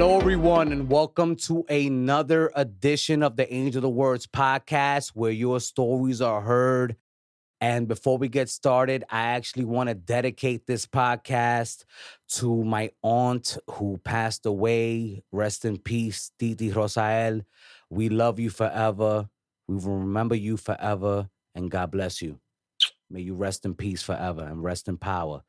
Hello, everyone, and welcome to another edition of the Angel of Words podcast, where your stories are heard. And before we get started, I actually want to dedicate this podcast to my aunt who passed away. Rest in peace, Titi ROSAEL. We love you forever. We will remember you forever, and God bless you. May you rest in peace forever and rest in power.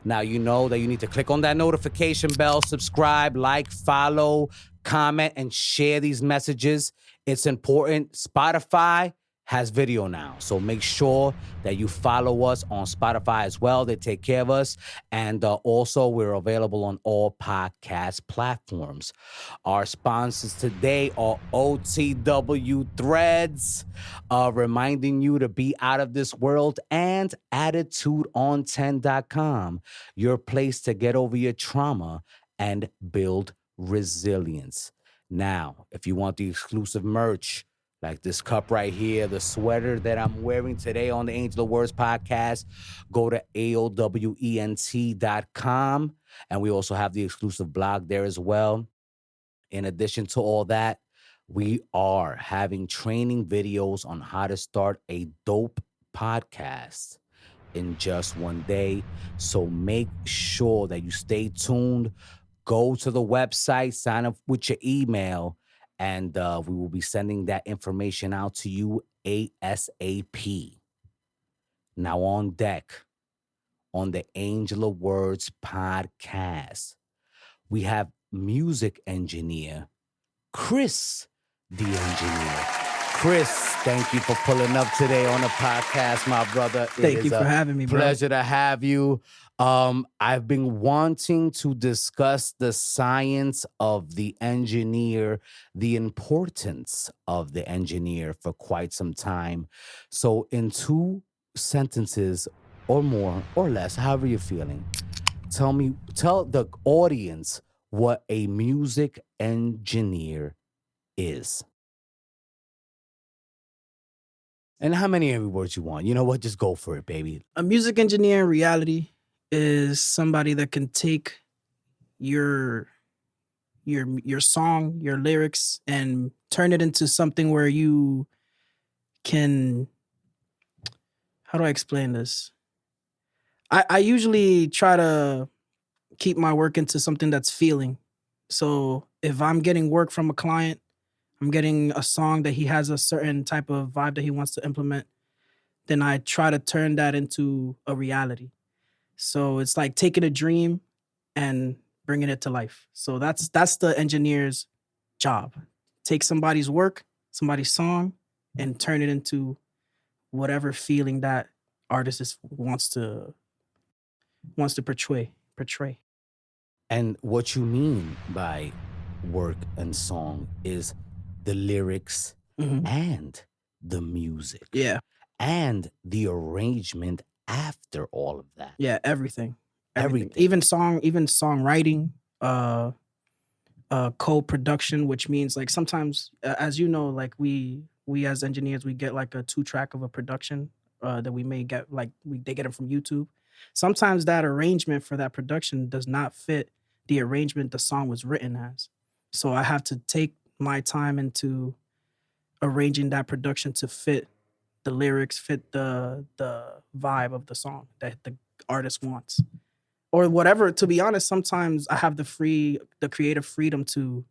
Now, you know that you need to click on that notification bell, subscribe, like, follow, comment, and share these messages. It's important. Spotify has video now, so make sure that you follow us on Spotify as well. They take care of us. And also, we're available on all podcast platforms. Our sponsors today are OTW Threads, reminding you to be out of this world, and AttitudeOn10.com, your place to get over your trauma and build resilience. Now, if you want the exclusive merch, like this cup right here, the sweater that I'm wearing today on the Angel of Words podcast, go to AOWENT.com. And we also have the exclusive blog there as well. In addition to all that, we are having training videos on how to start a dope podcast in just one day. So make sure that you stay tuned. Go to the website, sign up with your email, and we will be sending that information out to you ASAP. Now on deck, on the Angel of Words podcast, we have music engineer Chris, the engineer. Chris, thank you for pulling up today on the podcast, my brother. Thank you for having me, bro. Pleasure to have you. I've been wanting to discuss the science of the engineer, the importance of the engineer for quite some time. So in 2 sentences or more or less, however you're feeling, tell the audience what a music engineer is. And how many words you want? You know what? Just go for it, baby. A music engineer in reality is somebody that can take your song, your lyrics, and turn it into something where you can, how do I explain this? I usually try to keep my work into something that's feeling. So if I'm getting work from a client, I'm getting a song that he has a certain type of vibe that he wants to implement, then I try to turn that into a reality. So it's like taking a dream and bringing it to life. So that's the engineer's job. Take somebody's work, somebody's song, and turn it into whatever feeling that artist wants to portray. And what you mean by work and song is the lyrics and the music. Yeah. And the arrangement after all of that. Yeah, everything. Even songwriting, co-production, which means like sometimes, as you know, like we as engineers, we get like a 2-track of a production that we may get, like they get it from YouTube. Sometimes that arrangement for that production does not fit the arrangement the song was written as. So I have to take my time into arranging that production to fit the lyrics, fit the vibe of the song that the artist wants, or whatever. To be honest, sometimes I have the creative freedom to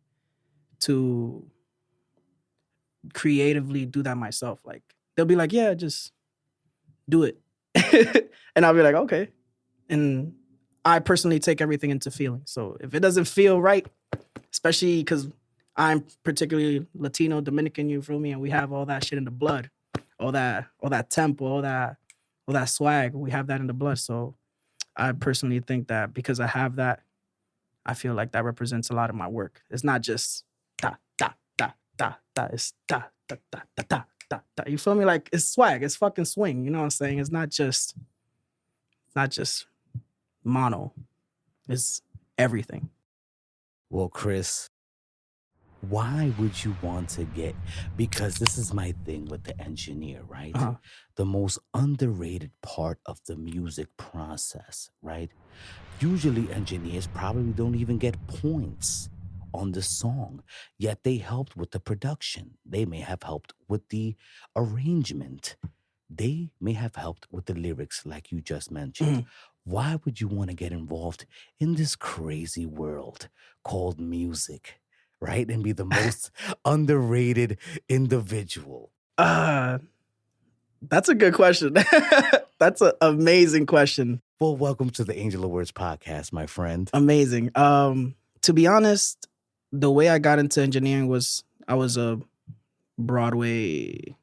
creatively do that myself. Like they'll be like, yeah, just do it. And I'll be like, okay. And I personally take everything into feeling. So if it doesn't feel right, especially because I'm particularly Latino, Dominican, you feel me? And we have all that shit in the blood, all that tempo, all that swag. We have that in the blood. So I personally think that because I have that, I feel like that represents a lot of my work. It's not just da, da, da, da, da. It's da, da, da, da, da, da, da. You feel me? Like it's swag. It's fucking swing. You know what I'm saying? It's not just mono. It's everything. Well, Chris, why would you want to get, because this is my thing with the engineer, right? The most underrated part of the music process, right? Usually engineers probably don't even get points on the song, yet they helped with the production. They may have helped with the arrangement. They may have helped with the lyrics, like you just mentioned. Mhm. Why would you want to get involved in this crazy world called music, right? And be the most underrated individual? That's a good question. That's an amazing question. Well, welcome to the Angel of Words podcast, my friend. Amazing. To be honest, the way I got into engineering was I was a Broadway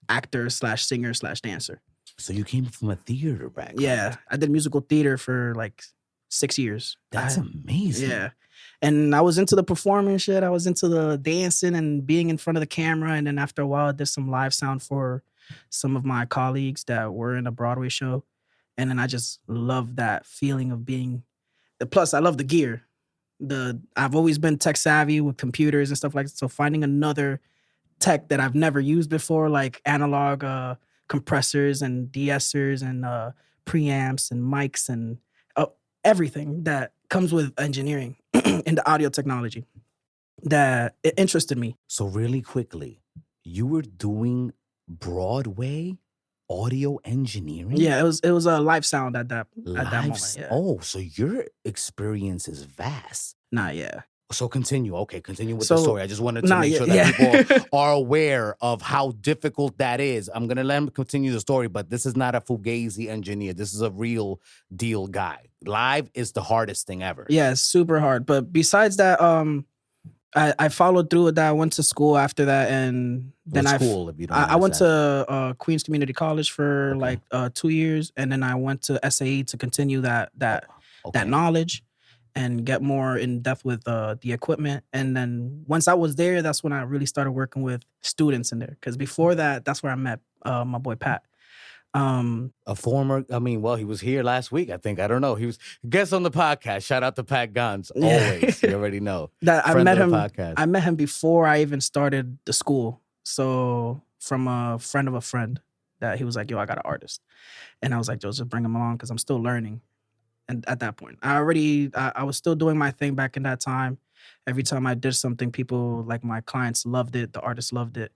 actor slash singer slash dancer. So you came from a theater background. Yeah, I did musical theater for like 6 years. That's amazing. Yeah. And I was into the performing shit. I was into the dancing and being in front of the camera. And then after a while, I did some live sound for some of my colleagues that were in a Broadway show. And then I just love that feeling of being. Plus, I love the gear. I've always been tech savvy with computers and stuff like that. So finding another tech that I've never used before, like analog compressors and de-essers and preamps and mics and everything that comes with engineering in the audio technology, that it interested me. So really quickly, you were doing Broadway audio engineering? Yeah, it was a live sound at that moment. Yeah. Oh, so your experience is vast. Nah, yeah. So continue. Okay, continue with So- the story. I just wanted to make sure that people are aware of how difficult that is. I'm gonna let him continue the story, but this is not a fugazi engineer. This is a real deal guy. Live is the hardest thing ever. Yeah, it's super hard. But besides that, I followed through with that. I went to school after that, and then What school, if you don't I mind went us to Queens Community College for Okay. like 2 years, and then I went to SAE to continue that Okay. knowledge and get more in depth with the equipment. And then once I was there, that's when I really started working with students in there. Because before that, that's where I met my boy Pat. A former, well, he was here last week, I think. I don't know. He was guest on the podcast. Shout out to Pat Guns. Yeah. Always. You already know. That I Friend met of the him. podcast. I met him before I even started the school. So from a friend of a friend that he was like, yo, I got an artist. And I was like, yo, just bring him along because I'm still learning. And at that point, I was still doing my thing back in that time. Every time I did something, people, like my clients, loved it. The artists loved it.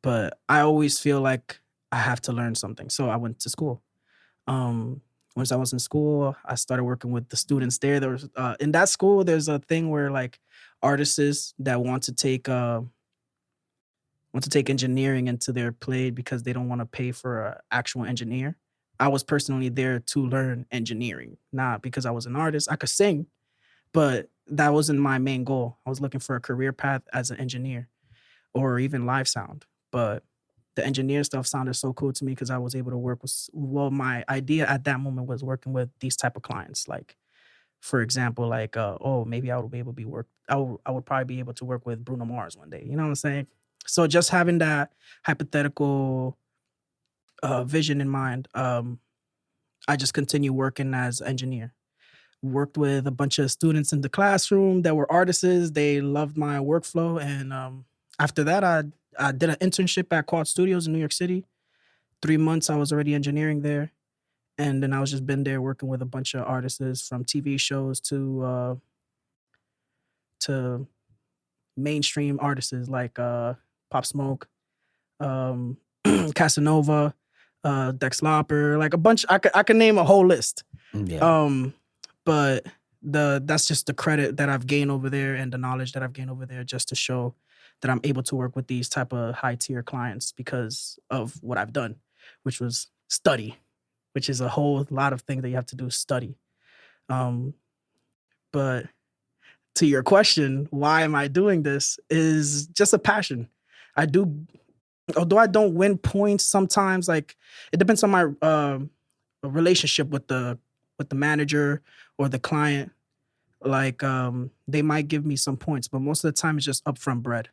But I always feel like I have to learn something. So I went to school. Once I was in school, I started working with the students there. There was in that school, there's a thing where like artists that want to take engineering into their play because they don't want to pay for an actual engineer. I was personally there to learn engineering, not because I was an artist. I could sing, but that wasn't my main goal. I was looking for a career path as an engineer or even live sound. But the engineer stuff sounded so cool to me because I was able to work with, my idea at that moment was working with these type of clients. Like, for example, like, maybe I would be able to I would probably be able to work with Bruno Mars one day. You know what I'm saying? So just having that hypothetical vision in mind, I just continue working as engineer. Worked with a bunch of students in the classroom that were artists. They loved my workflow. And after that, I did an internship at Quad Studios in New York City. 3 months, I was already engineering there. And then I was just been there working with a bunch of artists from TV shows to mainstream artists like Pop Smoke, CASANOVA, Dex Lopper, like a bunch. I could name a whole list. Yeah. But that's just the credit that I've gained over there and the knowledge that I've gained over there, just to show that I'm able to work with these type of high tier clients because of what I've done, which was study, which is a whole lot of things that you have to do, study. But to your question, why am I doing this, is just a passion. Although I don't win points sometimes, like it depends on my relationship with the manager or the client. Like they might give me some points, but most of the time it's just upfront bread,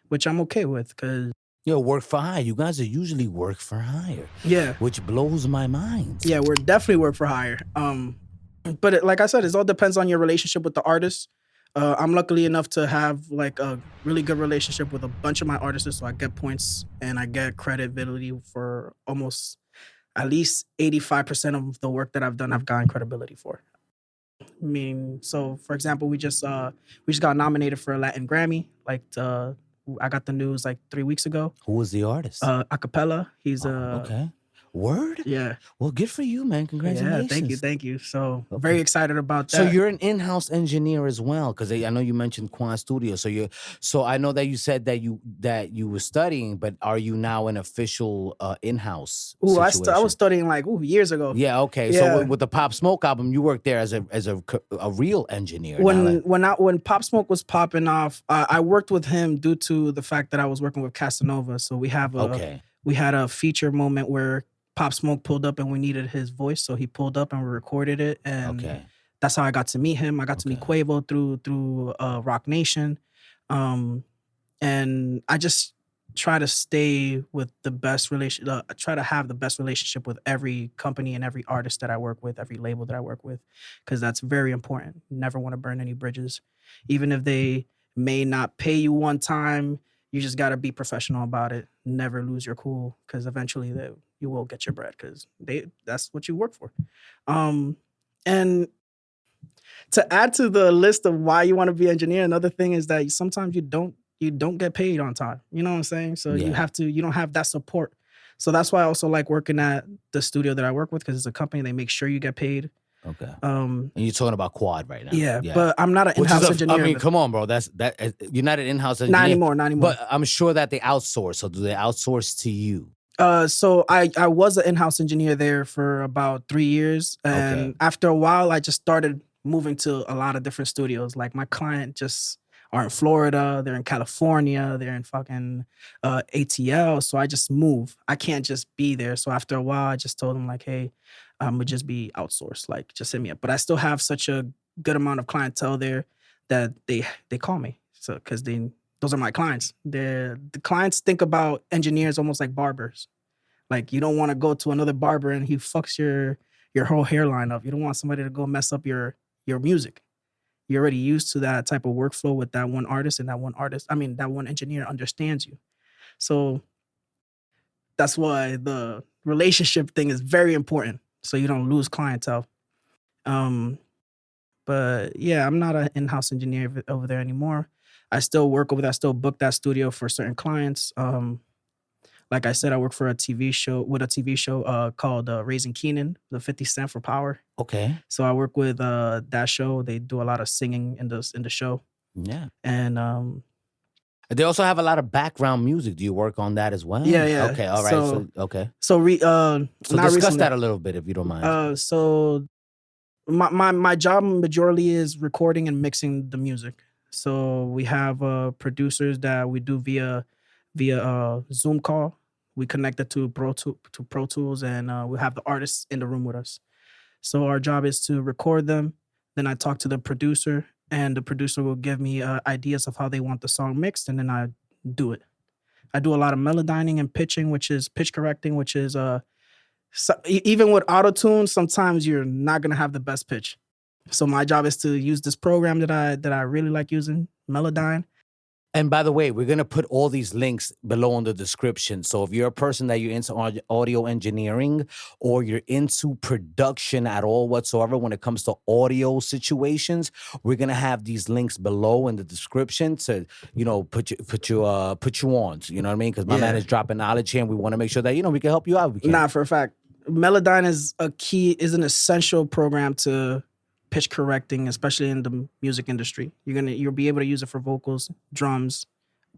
which I'm okay with because Work for hire. You guys are usually work for hire. Yeah. Which blows my mind. Yeah, we're definitely work for hire. But like I said, it all depends on your relationship with the artist. I'm luckily enough to have like a really good relationship with a bunch of my artists, so I get points and I get credibility for almost at least 85% of the work that I've done. I've gotten credibility for. I mean, so for example, we just got nominated for a Latin Grammy. Like I got the news like 3 weeks ago. Who was the artist? Acapella. He's Okay. Word? Yeah. Well, good for you, man. Congratulations. Yeah, thank you. So very excited about that. So you're an in-house engineer as well, because I know you mentioned Quan Studio. So I know that you said that you were studying, but are you now an official in-house situation? I was studying like years ago. Yeah, okay. Yeah. So with the Pop Smoke album, you worked there as a real engineer. When Pop Smoke was popping off, I worked with him due to the fact that I was working with CASANOVA. So we had a feature moment where Pop Smoke pulled up and we needed his voice, so he pulled up and we recorded it, and that's how I got to meet him. I got to meet Quavo through Rock Nation, and I just try to stay with the best try to have the best relationship with every company and every artist that I work with, every label that I work with, because that's very important. Never want to burn any bridges, even if they may not pay you one time. You just got to be professional about it. Never lose your cool, because eventually you will get your bread, because that's what you work for. And to add to the list of why you want to be an engineer, another thing is that sometimes you don't get paid on time. You know what I'm saying? So you don't have that support. So that's why I also like working at the studio that I work with, because it's a company, they make sure you get paid. Okay. And you're talking about Quad right now. Yeah. But I'm not an in-house engineer. I mean, come on, bro. You're not an in-house engineer. Not anymore. But I'm sure that they outsource. So do they outsource to you? So I was an in-house engineer there for about 3 years. And after a while, I just started moving to a lot of different studios. Like my client just are in Florida, they're in California, they're in fucking ATL. So I just move. I can't just be there. So after a while, I just told them like, hey, I'm gonna just be outsourced. Like, just hit me up. But I still have such a good amount of clientele there that they call me. So because those are my clients. The clients think about engineers almost like barbers. Like, you don't want to go to another barber and he fucks your whole hairline up. You don't want somebody to go mess up your music. You're already used to that type of workflow with that one artist, and that one engineer understands you. So that's why the relationship thing is very important, so you don't lose clientele. But yeah, I'm not an in-house engineer over there anymore. I still work over there. I still book that studio for certain clients. Like I said, I work for a TV show called Raising Kenan, the 50 Cent for Power. Okay. So I work with that show. They do a lot of singing in the show. Yeah. And they also have a lot of background music. Do you work on that as well? Yeah. Okay. All right. So discuss that a little bit if you don't mind. So my job majorly is recording and mixing the music. So we have producers that we do via Zoom call. We connect it to Pro Tools, and we have the artists in the room with us. So our job is to record them. Then I talk to the producer, and the producer will give me ideas of how they want the song mixed, and then I do it. I do a lot of melodyning and pitching, which is pitch correcting, which is even with auto-tune, sometimes you're not gonna have the best pitch. So my job is to use this program that I really like using, Melodyne. And by the way, we're going to put all these links below in the description. So if you're a person that you're into audio engineering, or you're into production at all whatsoever when it comes to audio situations, we're going to have these links below in the description to, put you on. You know what I mean? Because my man is dropping knowledge here, and we want to make sure that, we can help you out. Nah, for a fact. Melodyne is an essential program to pitch correcting, especially in the music industry. You'll be able to use it for vocals, drums,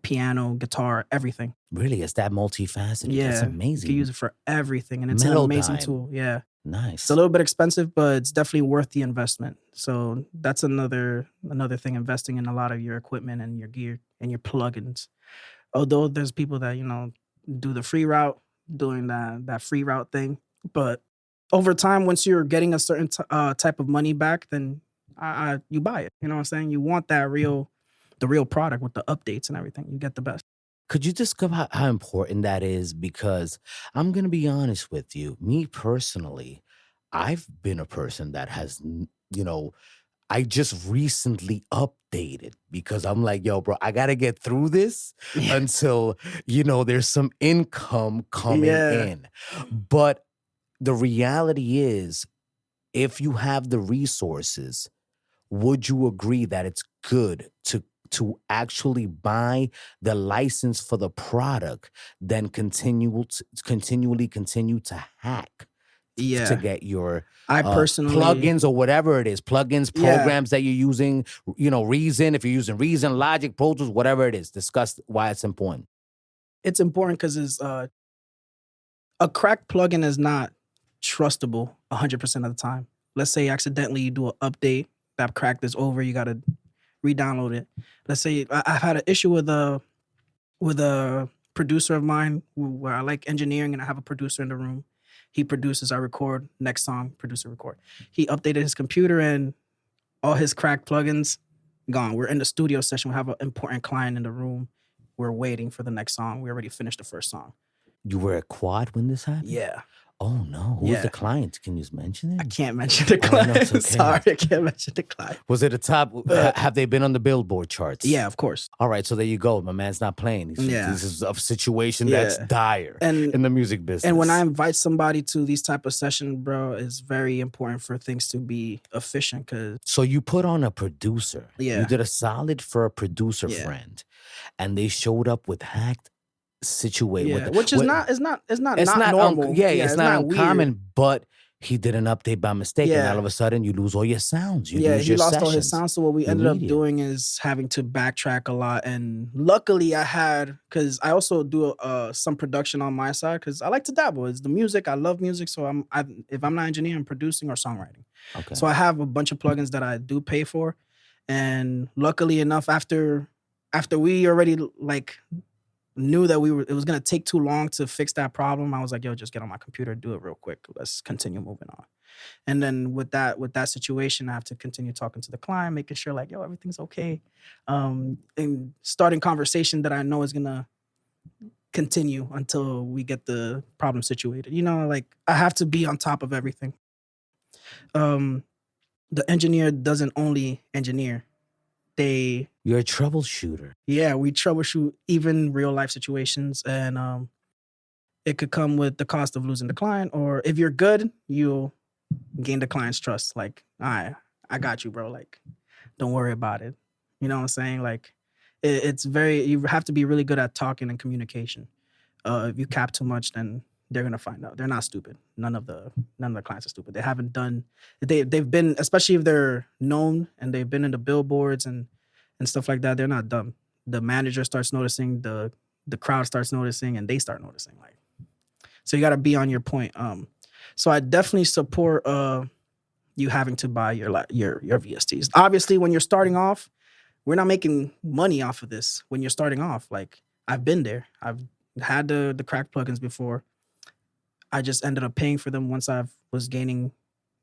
piano, guitar, everything. Really? It's that multifaceted? Yeah. That's amazing. You can use it for everything, and it's an amazing tool. Yeah. Nice. It's a little bit expensive, but it's definitely worth the investment. So that's another thing, investing in a lot of your equipment and your gear and your plugins. Although there's people that, do the free route, doing that free route thing. But over time, once you're getting a certain type of money back, then you buy it. You know what I'm saying? You want the real product with the updates and everything. You get the best. Could you describe how important that is? Because I'm going to be honest with you. Me personally, I've been a person that has, I just recently updated, because I'm like, yo, bro, I got to get through this until, there's some income coming in. But the reality is, if you have the resources, would you agree that it's good to actually buy the license for the product than continually continue to hack to Yeah. get your I personally plugins or whatever it is, plugins, Yeah. programs that you're using, Reason, if you're using Reason, Logic, Pro Tools, whatever it is, discuss why it's important. It's important because it's a cracked plugin is not trustable 100% of the time. Let's say accidentally you do an update, that cracked is over, you gotta re-download it. Let's say I've had an issue with a producer of mine where I like engineering and I have a producer in the room. He produces, I record, next song, producer record. He updated his computer and all his cracked plugins gone. We're in the studio session. We have an important client in the room. We're waiting for the next song. We already finished the first song. You were at Quad when this happened? Yeah. Oh no! Who's the client? Can you mention it? I can't mention the client. No, it's okay. Sorry, I can't mention the client. Was it a top? Have they been on the Billboard charts? Yeah, of course. All right, so there you go. My man's not playing. This is a situation that's dire in the music business. And when I invite somebody to these type of sessions, bro, it's very important for things to be efficient. Cause so you put on a producer. Yeah. You did a solid for a producer friend, and they showed up with hacked situation, which is not normal. It's not uncommon, but he did an update by mistake, and all of a sudden you lose all your sounds. You lose he your lost sessions. all his sounds. So what we ended up doing is having to backtrack a lot. And luckily I had, because I also do some production on my side, because I like to dabble. It's the music. I love music. So if I'm not engineering, I'm producing or songwriting. Okay. So I have a bunch of plugins that I do pay for. And luckily enough, after we already knew that it was gonna take too long to fix that problem, I was like, yo, just get on my computer, do it real quick. Let's continue moving on. And then with that situation, I have to continue talking to the client, making sure like, yo, everything's okay. And starting conversation that I know is gonna continue until we get the problem situated. I have to be on top of everything. The engineer doesn't only engineer. You're a troubleshooter. Yeah, we troubleshoot even real life situations, and it could come with the cost of losing the client, or if you're good, you'll gain the client's trust. Like, all right, I got you, bro. Like, don't worry about it. You know what I'm saying? Like, you have to be really good at talking and communication. If you cap too much, then they're gonna find out. They're not stupid. None of the clients are stupid. They've been, especially if they're known and they've been in the billboards and stuff like that, they're not dumb. The manager starts noticing, the crowd starts noticing, and they start noticing. Like, so you gotta be on your point. So I definitely support you having to buy your VSTs. Obviously, when you're starting off, we're not making money off of this. When you're starting off, like, I've been there. I've had the cracked plugins before. I just ended up paying for them once I was gaining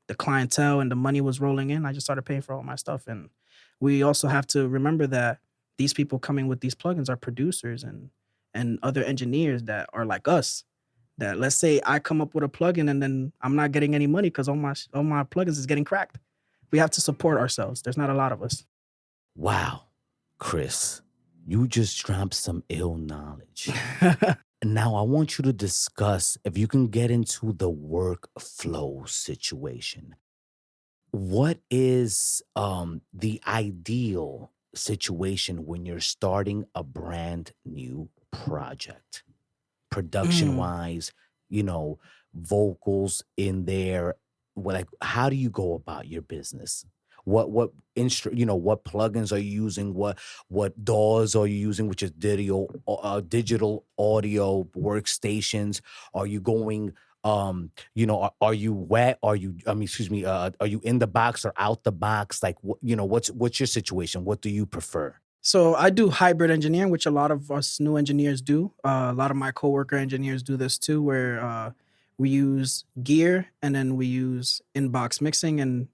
the clientele and the money was rolling in. I just started paying for all my stuff. And we also have to remember that these people coming with these plugins are producers and other engineers that are like us. That, let's say I come up with a plugin and then I'm not getting any money because all my plugins is getting cracked. We have to support ourselves. There's not a lot of us. Wow, Chris, you just dropped some ill knowledge. Now, I want you to discuss, if you can get into the workflow situation. What is the ideal situation when you're starting a brand new project? Production-wise, vocals in there. Like, how do you go about your business? What plugins are you using? What DAWs are you using, which is digital audio workstations? Are you going, are you wet? Are you in the box or out the box? Like, what's your situation? What do you prefer? So I do hybrid engineering, which a lot of us new engineers do. A lot of my coworker engineers do this too, where we use gear and then we use in-box mixing and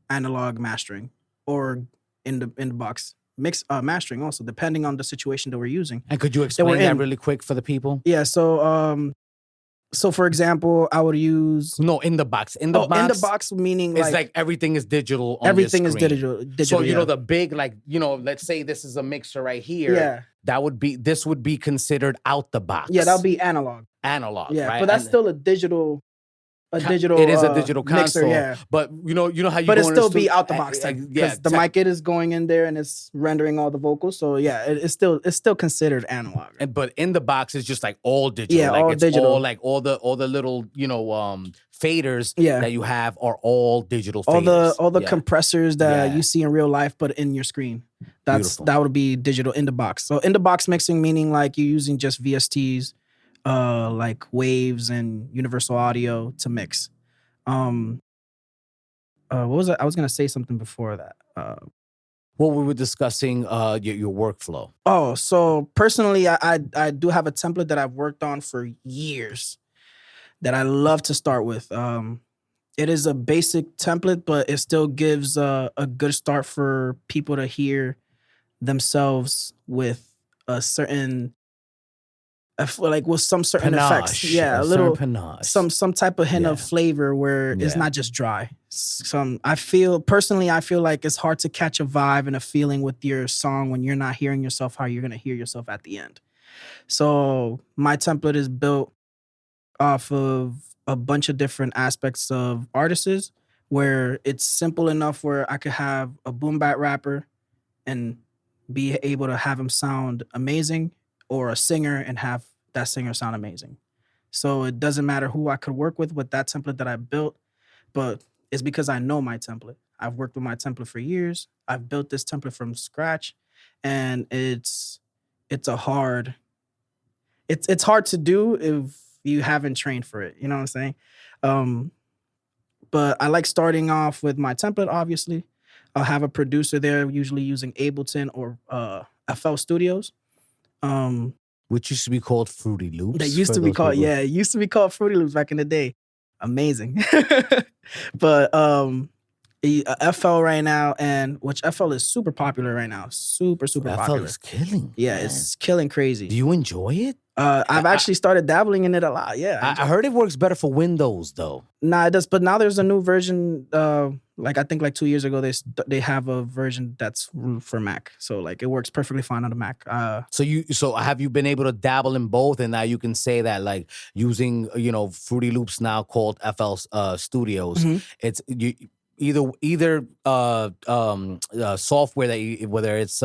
analog mastering, or in the box mastering also, depending on the situation that we're using. And could you explain that really quick for the people? Yeah. So for example, I would use in the box. In the box meaning it's like everything is digital on everything your screen. is digital. So the big, let's say this is a mixer right here. Yeah. This would be considered out the box. Yeah, that would be analog. Yeah, right? But that's still a digital a digital. It is a digital mixer, console, yeah. But you know how you. But go it in the still be out the box yeah, because the mic is going in there and it's rendering all the vocals. So yeah, it's still considered analog. But in the box it's just like all digital. Yeah, like all it's digital. all like all the little faders Yeah. that you have are all digital All faders. the compressors that Yeah. you see in real life, but in your screen. Beautiful. That would be digital in the box. So in the box mixing, meaning like you're using just VSTs, like waves and universal audio to mix. What was it? I was gonna say something before that. Well, we were discussing your workflow. Oh, so personally, I do have a template that I've worked on for years that I love to start with. It is a basic template, but it still gives a good start for people to hear themselves with a certain, like with some certain effects. Panache, Yeah, a a certain little panache. some type of hint of flavor where it's not just dry. I feel like it's hard to catch a vibe and a feeling with your song when you're not hearing yourself how you're gonna hear yourself at the end. So my template is built off of a bunch of different aspects of artists where it's simple enough where I could have a boom bap rapper and be able to have him sound amazing, or a singer and have that singer sound amazing. So it doesn't matter who I could work with that template that I built, but it's because I know my template. I've worked with my template for years. I've built this template from scratch, and it's hard to do if you haven't trained for it. You know what I'm saying? But I like starting off with my template, obviously. I'll have a producer there, usually using Ableton or FL Studios. Which used to be called Fruity Loops. That used to be called, it used to be called Fruity Loops back in the day. Amazing. But FL right now, and which FL is super popular right now. Super popular. FL is killing. Yeah, man. it's killing crazy. Do you enjoy it? I've actually started dabbling in it a lot. Yeah, I heard it works better for Windows though. Nah, it does. But now there's a new version. Like I think like 2 years ago, they have a version that's for Mac. So like it works perfectly fine on the Mac. So have you been able to dabble in both, and now you can say that like using Fruity Loops now called FL Studios, it's either software that whether it's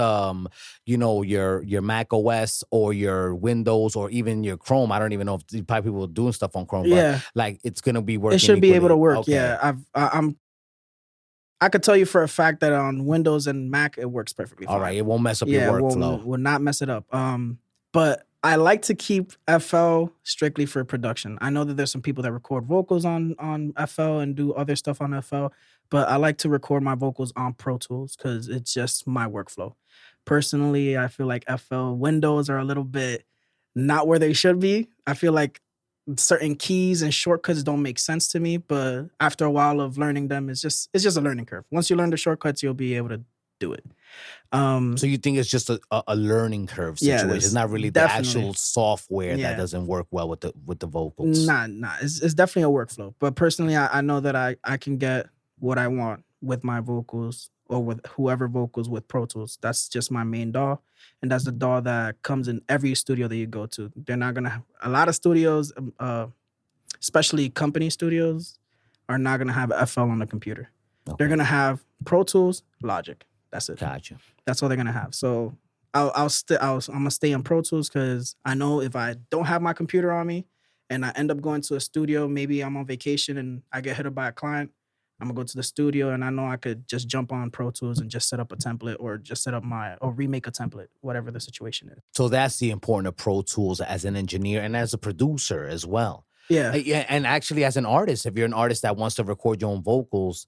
your Mac OS or your Windows or even your Chrome. I don't even know if probably people are doing stuff on Chrome. Yeah, but like it's gonna be working. It should be able to work. Okay. Yeah, I could tell you for a fact that on Windows and Mac it works perfectly fine. All right, it won't mess up your workflow. Will not mess it up. But I like to keep FL strictly for production. I know that there's some people that record vocals on FL and do other stuff on FL, but I like to record my vocals on Pro Tools because it's just my workflow. Personally, I feel like FL Windows are a little bit not where they should be. I feel like certain keys and shortcuts don't make sense to me, but after a while of learning them, it's just a learning curve. Once you learn the shortcuts, you'll be able to do it. So you think it's just a learning curve situation? Yeah, it's not really the actual software that doesn't work well with the vocals. Nah. It's definitely a workflow. But personally, I know that I can get what I want with my vocals or with whoever vocals with Pro Tools. That's just my main DAW. And that's the DAW that comes in every studio that you go to. They're not going to, a lot of studios, especially company studios, are not going to have FL on the computer. Okay. They're going to have Pro Tools, Logic. That's it. Gotcha. That's all they're going to have. So I'm going to stay on Pro Tools because I know if I don't have my computer on me and I end up going to a studio, maybe I'm on vacation and I get hit up by a client, I'm gonna go to the studio and I know I could just jump on Pro Tools and just set up a template or just set up or remake a template, whatever the situation is. So that's the importance of Pro Tools as an engineer and as a producer as well. Yeah. And actually as an artist, if you're an artist that wants to record your own vocals,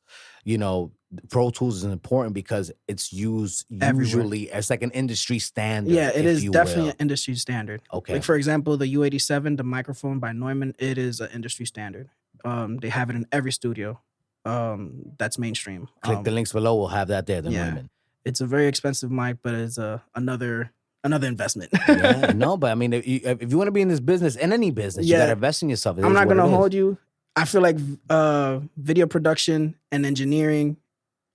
Pro Tools is important because it's used usually as like an industry standard. Yeah, it is definitely an industry standard. Okay. Like for example, the U87, the microphone by Neumann, it is an industry standard. They have it in every studio. That's mainstream. Click the links below. We'll have that there. Neumann. It's a very expensive mic, but it's another investment. Yeah, no, but I mean, if you want to be in this business, in any business, you got to invest in yourself. I'm not gonna hold you. I feel like video production and engineering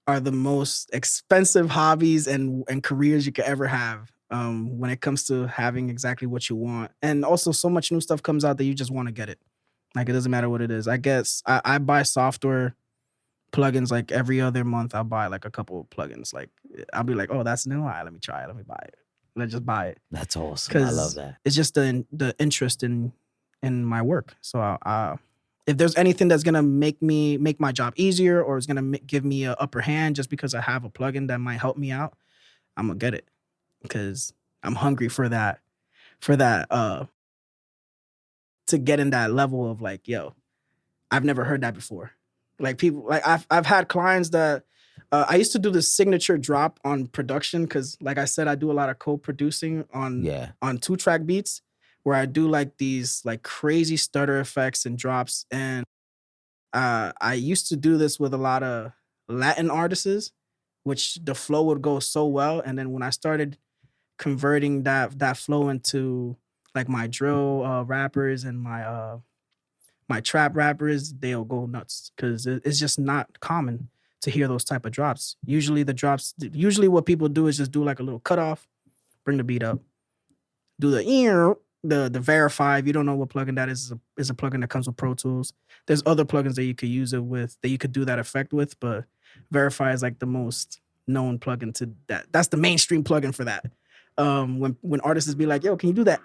are the most expensive hobbies and careers you could ever have. When it comes to having exactly what you want, and also so much new stuff comes out that you just want to get it. Like, it doesn't matter what it is. I guess I buy software plugins like every other month. I'll buy like a couple of plugins. Like, I'll be like, oh, that's new. All right, let me try it. Let me buy it. Let's just buy it. That's awesome. I love that. It's just the interest in my work. So if there's anything that's gonna make my job easier, or is gonna give me an upper hand just because I have a plugin that might help me out, I'm gonna get it because I'm hungry for that. To get in that level of like, yo, I've never heard that before. Like, people, like I've had clients that I used to do the signature drop on production because, like I said, I do a lot of co-producing on 2-track beats where I do like these like crazy stutter effects and drops. And I used to do this with a lot of Latin artists, which the flow would go so well. And then when I started converting that flow into like my drill rappers and my trap rappers, they'll go nuts because it's just not common to hear those type of drops. Usually what people do is just do like a little cutoff, bring the beat up, do the verify. If you don't know what plugin that is a plugin that comes with Pro Tools. There's other plugins that you could use it with, that you could do that effect with, but verify is like the most known plugin to that. That's the mainstream plugin for that. When artists be like, yo, can you do that?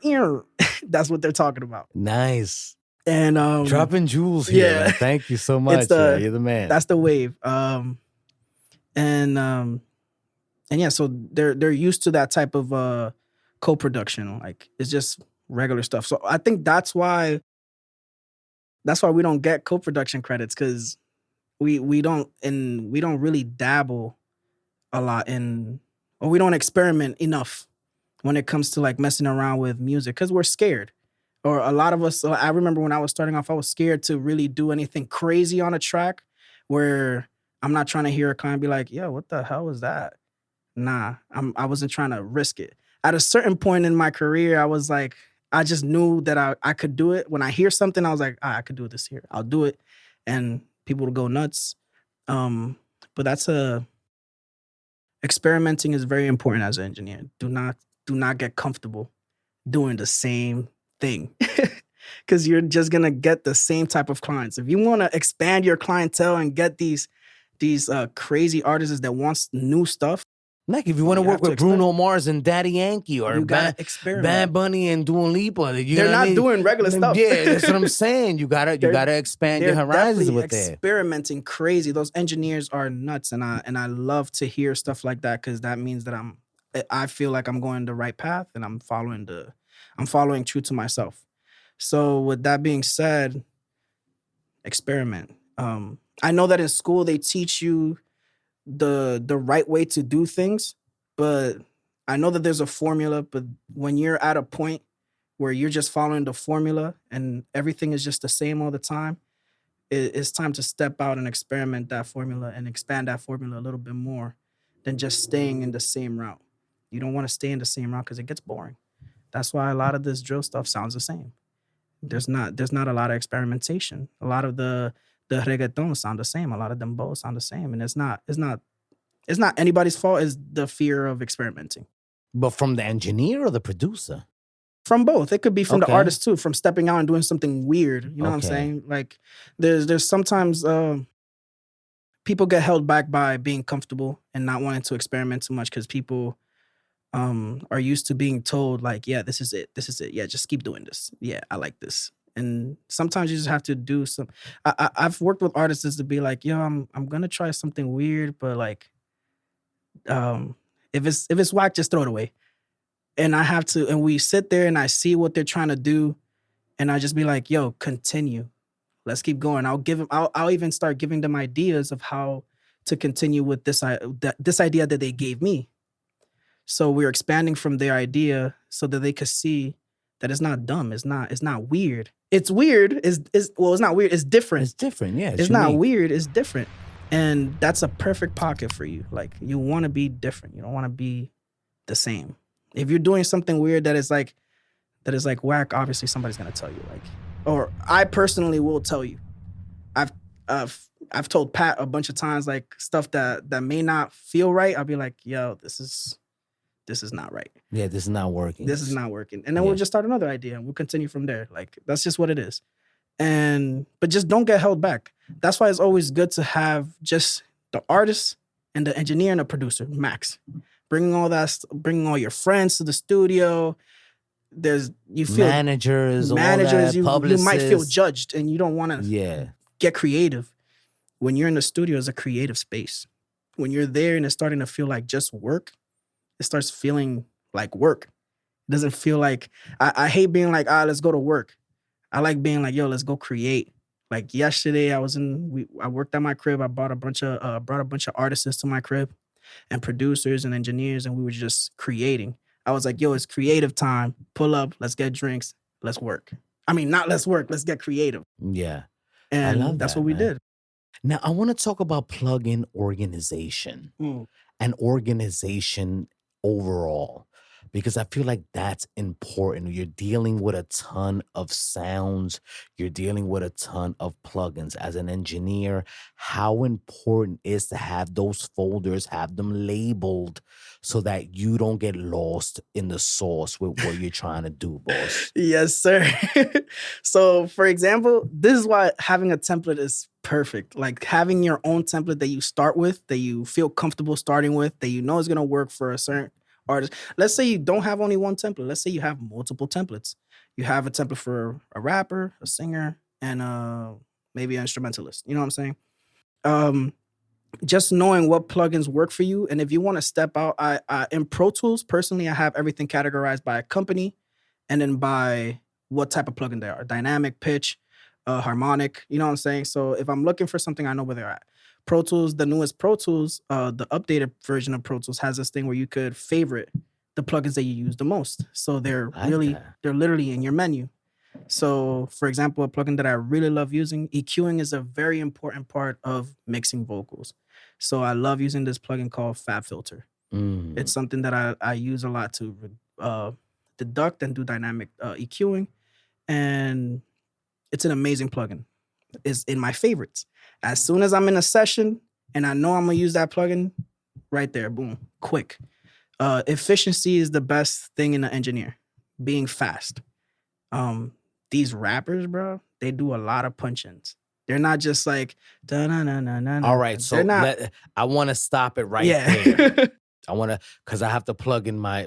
That's what they're talking about. Nice. And dropping jewels here. Yeah. Man. Thank you so much. You're the man. That's the wave. And yeah, so they're used to that type of co-production. Like, it's just regular stuff. So I think that's why we don't get co-production credits, because we don't really dabble a lot in, or we don't experiment enough when it comes to like messing around with music, because we're scared. Or a lot of us, I remember when I was starting off, I was scared to really do anything crazy on a track where I'm not trying to hear a client be like, yo, what the hell is that? Nah, I wasn't trying to risk it. At a certain point in my career, I was like, I just knew that I could do it. When I hear something, I was like, I could do this here. I'll do it. And people will go nuts. But that's experimenting is very important as an engineer. Do not get comfortable doing the same thing, because you're just gonna get the same type of clients. If you want to expand your clientele and get these crazy artists that wants new stuff, like if you want to work with Bruno Mars and Daddy Yankee, or Bad Bunny and Dua Lipa, they're not doing regular stuff. Yeah, that's what I'm saying. You gotta expand your horizons with that. Experimenting crazy. Those engineers are nuts, and I love to hear stuff like that, because that means that I feel like I'm going the right path and I'm following true to myself. So with that being said, experiment. I know that in school they teach you the right way to do things, but I know that there's a formula, but when you're at a point where you're just following the formula and everything is just the same all the time, it's time to step out and experiment that formula and expand that formula a little bit more than just staying in the same route. You don't want to stay in the same route because it gets boring. That's why a lot of this drill stuff sounds the same. There's not a lot of experimentation. A lot of the reggaeton sound the same. A lot of them both sound the same. And it's not anybody's fault. It's the fear of experimenting. But from the engineer or the producer? From both. It could be from the artist too, from stepping out and doing something weird. You know what I'm saying? Like, there's sometimes people get held back by being comfortable and not wanting to experiment too much, because people are used to being told like, yeah, this is it. Yeah, just keep doing this. Yeah, I like this. And sometimes you just have to do some. I've worked with artists to be like, yo, I'm gonna try something weird, but like, if it's whack, just throw it away. And I have to, and we sit there and I see what they're trying to do, and I just be like, yo, continue. Let's keep going. I'll even start giving them ideas of how to continue with this idea that they gave me. So we're expanding from their idea so that they could see that it's not dumb. It's not weird. It's weird. It's not weird. It's different. It's different. Yeah. It's not weird. It's different. And that's a perfect pocket for you. Like, you want to be different. You don't want to be the same. If you're doing something weird that is like whack, obviously somebody's gonna tell you. Like, or I personally will tell you. I've told Pat a bunch of times, like, stuff that may not feel right. I'll be like, yo, this is not right. Yeah, this is not working. This is not working. And then we'll just start another idea and we'll continue from there. Like, that's just what it is. but just don't get held back. That's why it's always good to have just the artist and the engineer and the producer, max. Bringing all your friends to the studio. You feel managers, all managers. that, You might feel publicists. judged, and you don't want to get creative. When you're in the studio, it's a creative space. When you're there and it's starting to feel like just work, it starts feeling like work. It doesn't feel like I hate being like, let's go to work. I like being like, yo, let's go create. Like yesterday, I worked at my crib. I brought a bunch of artists to my crib and producers and engineers, and we were just creating. I was like, yo, it's creative time. Pull up, let's get drinks, let's work. I mean, not let's work, let's get creative. Yeah. And I love that's that, what we man. did. Now, I want to talk about plugin organization and organization overall, because I feel like that's important. You're dealing with a ton of sounds. You're dealing with a ton of plugins. As an engineer, how important is to have those folders, have them labeled so that you don't get lost in the sauce with what you're trying to do, boss? Yes, sir. So, for example, this is why having a template is perfect. Like having your own template that you start with, that you feel comfortable starting with, that you know is going to work for a certain artist. Let's say you don't have only one template. Let's say you have multiple templates. You have a template for a rapper, a singer, and maybe an instrumentalist. You know what I'm saying? Just knowing what plugins work for you. And if you want to step out, I in Pro Tools, personally, I have everything categorized by a company and then by what type of plugin they are. Dynamic, pitch, harmonic, you know what I'm saying? So if I'm looking for something, I know where they're at. Pro Tools, the newest Pro Tools, the updated version of Pro Tools has this thing where you could favorite the plugins that you use the most. So they're literally in your menu. So, for example, a plugin that I really love using, EQing is a very important part of mixing vocals. So I love using this plugin called FabFilter. It's something that I use a lot to deduct and do dynamic EQing. And it's an amazing plugin. It's in my favorites. As soon as I'm in a session and I know I'm going to use that plugin, right there, boom, quick. Efficiency is the best thing in an engineer, being fast. These rappers, bro, they do a lot of punch-ins. They're not just like, da-na-na-na-na-na. All right, so I want to stop it right there. I want to, because I have to plug in my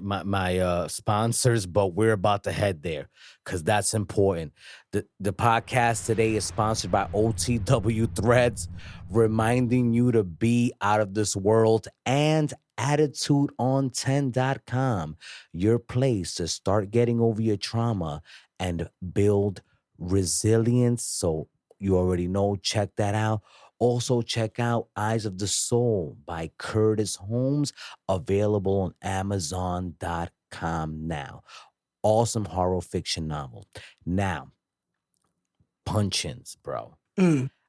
sponsors, but we're about to head there because that's important. The podcast today is sponsored by OTW Threads, reminding you to be out of this world, and AttitudeOn10.com, your place to start getting over your trauma and build resilience. So you already know, check that out. Also, check out Eyes of the Soul by Curtis Holmes, available on Amazon.com now. Awesome horror fiction novel. Now, punch-ins, bro.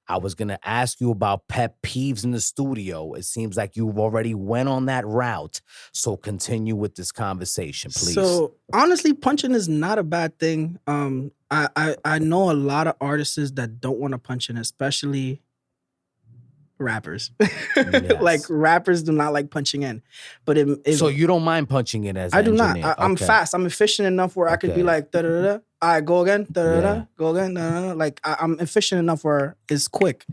I was going to ask you about pet peeves in the studio. It seems like you've already went on that route. So continue with this conversation, please. So honestly, punch-in is not a bad thing. I know a lot of artists that don't want to punch in, especially rappers. Yes. Like rappers do not like punching in. But so you don't mind punching in as I do engineer. not. I'm fast. I'm efficient enough where I could be like da-da-da-da. All right, go again. Da-da-da. Go again. Da-da-da. Like I'm efficient enough where it's quick.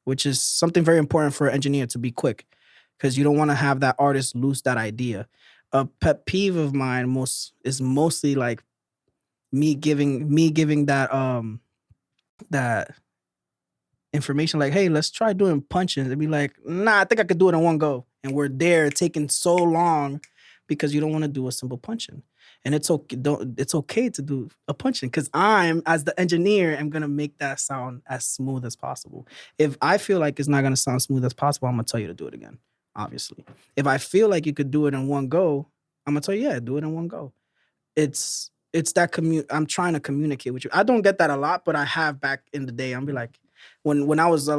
Which is something very important for an engineer, to be quick. Because you don't want to have that artist lose that idea. A pet peeve of mine is mostly like me giving that information, like, hey, let's try doing punch-ins. They'd be like, nah, I think I could do it in one go. And we're there taking so long because you don't want to do a simple punch-in. And it's okay to do a punch-in, because I'm, as the engineer, am gonna make that sound as smooth as possible. If I feel like it's not gonna sound smooth as possible, I'm gonna tell you to do it again, obviously. If I feel like you could do it in one go, I'm gonna tell you, yeah, do it in one go. It's that I'm trying to communicate with you. I don't get that a lot, but I have back in the day. I'll be like, when I was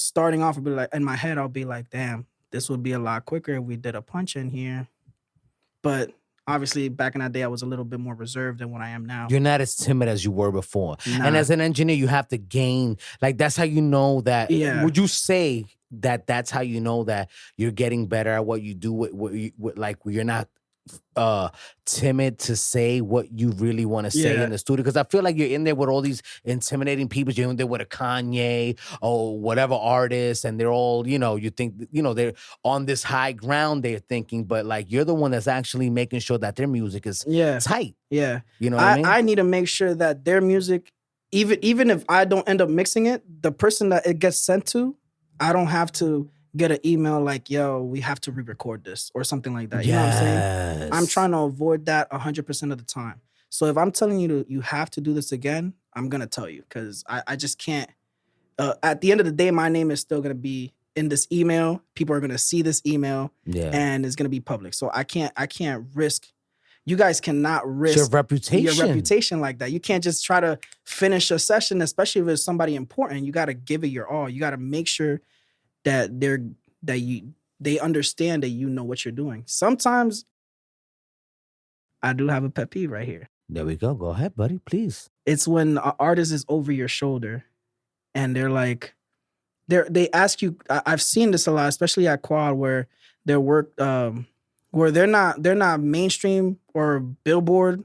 starting off, I'd be like, in my head, I'll be like, damn, this would be a lot quicker if we did a punch in here. But obviously, back in that day, I was a little bit more reserved than what I am now. You're not as timid as you were before. Nah. And as an engineer, you have to gain, like, that's how you know that. Yeah. Would you say that that's how you know that you're getting better at what you do? Like, you're not timid to say what you really want to say Yeah. in the studio? Because I feel like you're in there with all these intimidating people. You're in there with a Kanye or whatever artist, and they're all, you think, they're on this high ground, they're thinking, but like you're the one that's actually making sure that their music is tight. Yeah. You know what I mean? I need to make sure that their music, even if I don't end up mixing it, the person that it gets sent to, I don't have to get an email like, yo, we have to re-record this or something like that. You know what I'm saying? I'm trying to avoid that 100% of the time. So if I'm telling you you have to do this again, I'm going to tell you, because I just can't. At the end of the day, my name is still going to be in this email. People are going to see this email and it's going to be public. So I can't risk. You guys cannot risk your reputation like that. You can't just try to finish a session, especially if it's somebody important. You got to give it your all. You got to make sure that they understand that you know what you're doing. Sometimes I do have a pet peeve right here. There we go. Go ahead, buddy, please. It's when an artist is over your shoulder and they're like, they ask you. I've seen this a lot, especially at Quad, where their work, where they're not mainstream or Billboard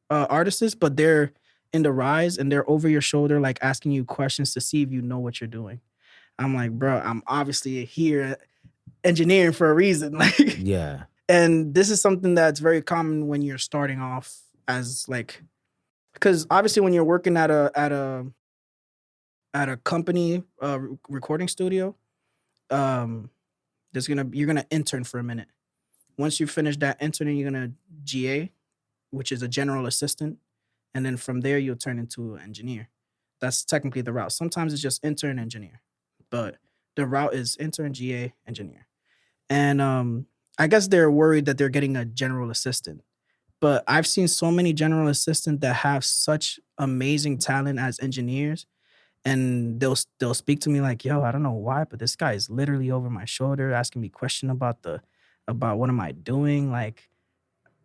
artists, but they're in the rise and they're over your shoulder, like asking you questions to see if you know what you're doing. I'm like, bro, I'm obviously here engineering for a reason. Like, yeah. And this is something that's very common when you're starting off as like, because obviously when you're working at a company recording studio, you're gonna intern for a minute. Once you finish that interning, you're gonna GA, which is a general assistant, and then from there you'll turn into an engineer. That's technically the route. Sometimes it's just intern engineer, but the route is intern GA engineer. And I guess they're worried that they're getting a general assistant. But I've seen so many general assistants that have such amazing talent as engineers, and they'll speak to me like, yo, I don't know why, but this guy is literally over my shoulder asking me question about what am I doing? Like,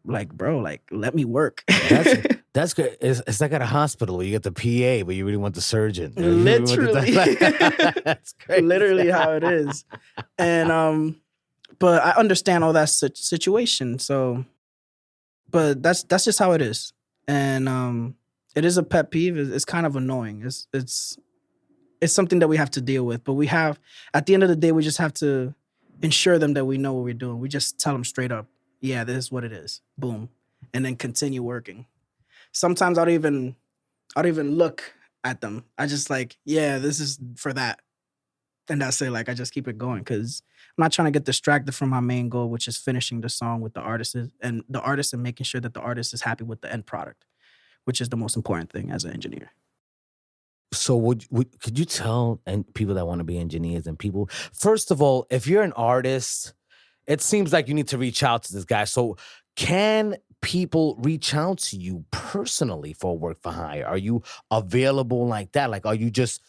bro, like, let me work. That's good. It's like at a hospital where you get the PA, but you really want the surgeon. Literally. That's crazy. Literally how it is. And but I understand all that situation. So, but that's just how it is. And it is a pet peeve. It's kind of annoying. It's something that we have to deal with. But at the end of the day, we just have to ensure them that we know what we're doing. We just tell them straight up, yeah, this is what it is. Boom. And then continue working. Sometimes I don't even look at them. I just like, yeah, this is for that. And that's it. Like, I just keep it going because I'm not trying to get distracted from my main goal, which is finishing the song with the artist and making sure that the artist is happy with the end product, which is the most important thing as an engineer. So could you tell people that want to be engineers and people, first of all, if you're an artist, it seems like you need to reach out to this guy. So can people reach out to you personally for work for hire? Are you available like that? Like, are you just,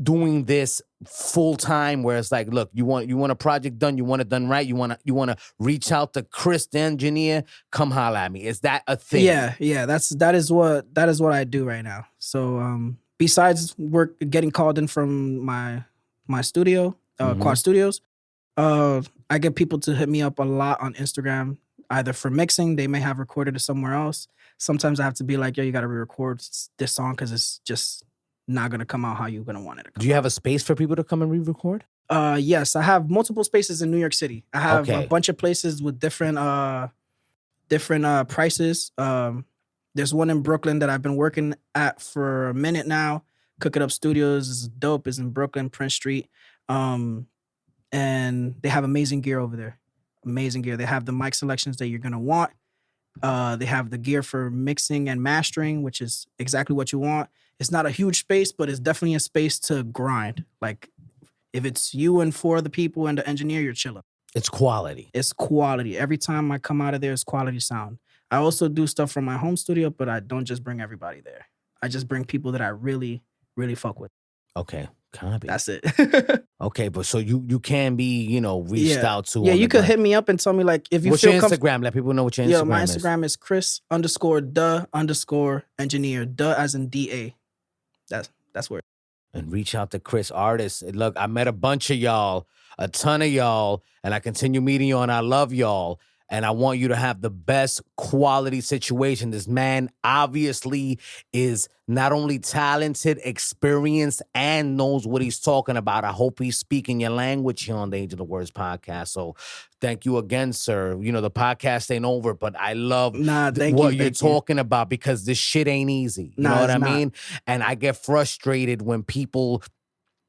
doing this full time where it's like, look, you want a project done, you want it done right, you want to reach out to Chris the engineer, come holla at me. Is that a thing? Yeah, that is what I do right now. So besides work, getting called in from my studio, Quad Studios, I get people to hit me up a lot on Instagram, either for mixing. They may have recorded it somewhere else. Sometimes I have to be like, yo, you got to re-record this song because it's just not going to come out how you're going to want it to come out. Do you have a space for people to come and re-record? Yes, I have multiple spaces in New York City. I have a bunch of places with different prices. There's one in Brooklyn that I've been working at for a minute now. Cook It Up Studios is dope. It's in Brooklyn, Prince Street. And they have amazing gear over there. Amazing gear. They have the mic selections that you're going to want. They have the gear for mixing and mastering, which is exactly what you want. It's not a huge space, but it's definitely a space to grind. Like, if it's you and 4 other people and the engineer, you're chilling. It's quality. It's quality. Every time I come out of there, it's quality sound. I also do stuff from my home studio, but I don't just bring everybody there. I just bring people that I really, really fuck with. Okay. Copy. That's it. Okay, but so you can be, reached out to. Yeah, you could hit me up and tell me, like, if you what's feel your Instagram? Let people know what your Instagram is. Yeah, my Instagram is Chris_the_engineer. Duh as in DA. That's where. And reach out to Chris, artists. Look, I met a bunch of y'all, a ton of y'all, and I continue meeting y'all, and I love y'all. and I want you to have the best quality situation. This man obviously is not only talented, experienced, and knows what he's talking about. I hope he's speaking your language here on the Age of the Words podcast. So thank you again, sir. You know, the podcast ain't over, but I love what you're talking about, because this shit ain't easy. You know what I mean? And I get frustrated when people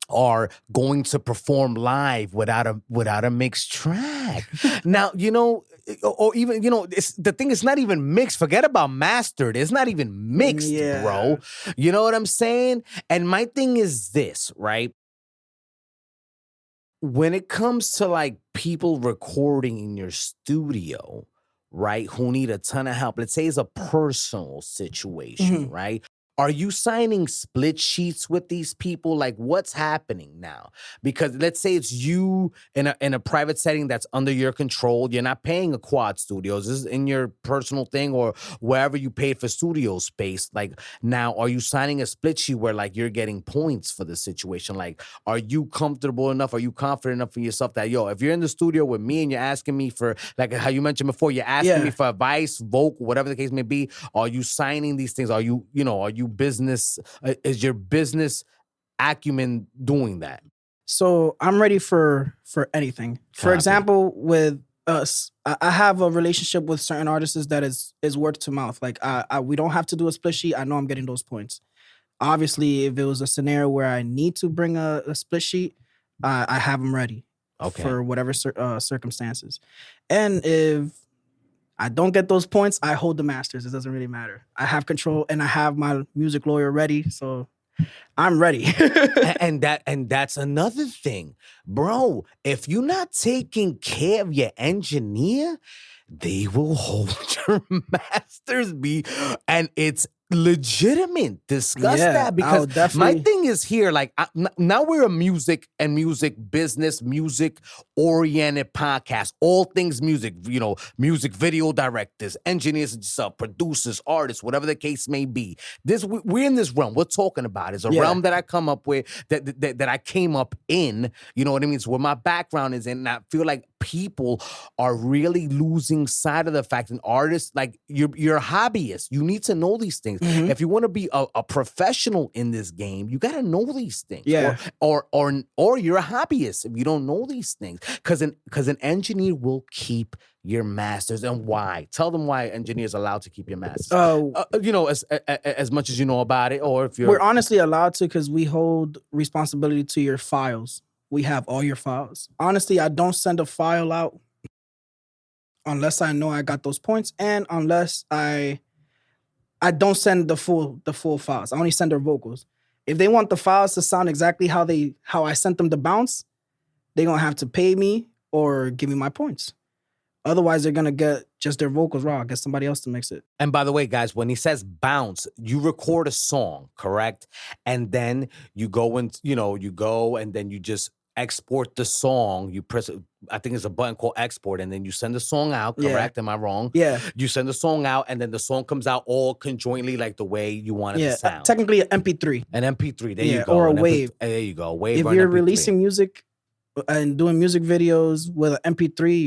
are going to perform live without a mixed track. Now, you know, or even, you know, the thing is not even mixed. Forget about mastered. It's not even mixed, bro. You know what I'm saying? And my thing is this, right? When it comes to like people recording in your studio, right, who need a ton of help, let's say it's a personal situation, right? Are you signing split sheets with these people? Like, what's happening now? Because let's say it's you in a private setting that's under your control. You're not paying a Quad Studios. This is in your personal thing or wherever you paid for studio space. Like, now, are you signing a split sheet where like you're getting points for the situation? Like, are you comfortable enough? Are you confident enough in yourself that, yo, if you're in the studio with me and you're asking me for, like how you mentioned before, you're asking me for advice, vocal, whatever the case may be, are you signing these things? Are you business, is your business acumen doing that? So I'm ready for anything. For example, with us, I have a relationship with certain artists that is word to mouth. Like we don't have to do a split sheet. I know I'm getting those points. Obviously, if it was a scenario where I need to bring a split sheet, I have them ready for whatever circumstances. And if I don't get those points, I hold the masters. It doesn't really matter. I have control, and I have my music lawyer ready, so I'm ready. and that's another thing, bro. If you're not taking care of your engineer, they will hold your masters, and it's legitimate. Discuss that, because my thing is here, like now we're a music business, music oriented podcast, all things music, you know, music video directors, engineers, producers, artists, whatever the case may be. We're in this realm. We're talking about is a realm that I come up with, that I came up in, you know what I mean? It's where my background is in, and I feel like people are really losing sight of the fact, and artists, like you're a hobbyist. You need to know these things. If you want to be a professional in this game, you got to know these things. Or you're a hobbyist if you don't know these things. Because an engineer will keep your masters. And why? Tell them why engineers are allowed to keep your masters. You know, as much as you know about it, or if we're honestly allowed to, because we hold responsibility to your files. We have all your files. Honestly, I don't send a file out unless I know I got those points, and unless I don't send the full files. I only send their vocals. If they want the files to sound exactly how I sent them to bounce, they're gonna have to pay me or give me my points. Otherwise, they're gonna get just their vocals raw. Get somebody else to mix it. And by the way, guys, when he says bounce, you record a song, correct? And then you go and then you just export the song. You press, I think it's a button called export, and then you send the song out, correct? Am I wrong? Yeah. You send the song out, and then the song comes out all conjointly like the way you want it to sound. Technically an MP3. An MP3, there you go. Or a wave. There you go, wave. If you're releasing music and doing music videos with an MP3,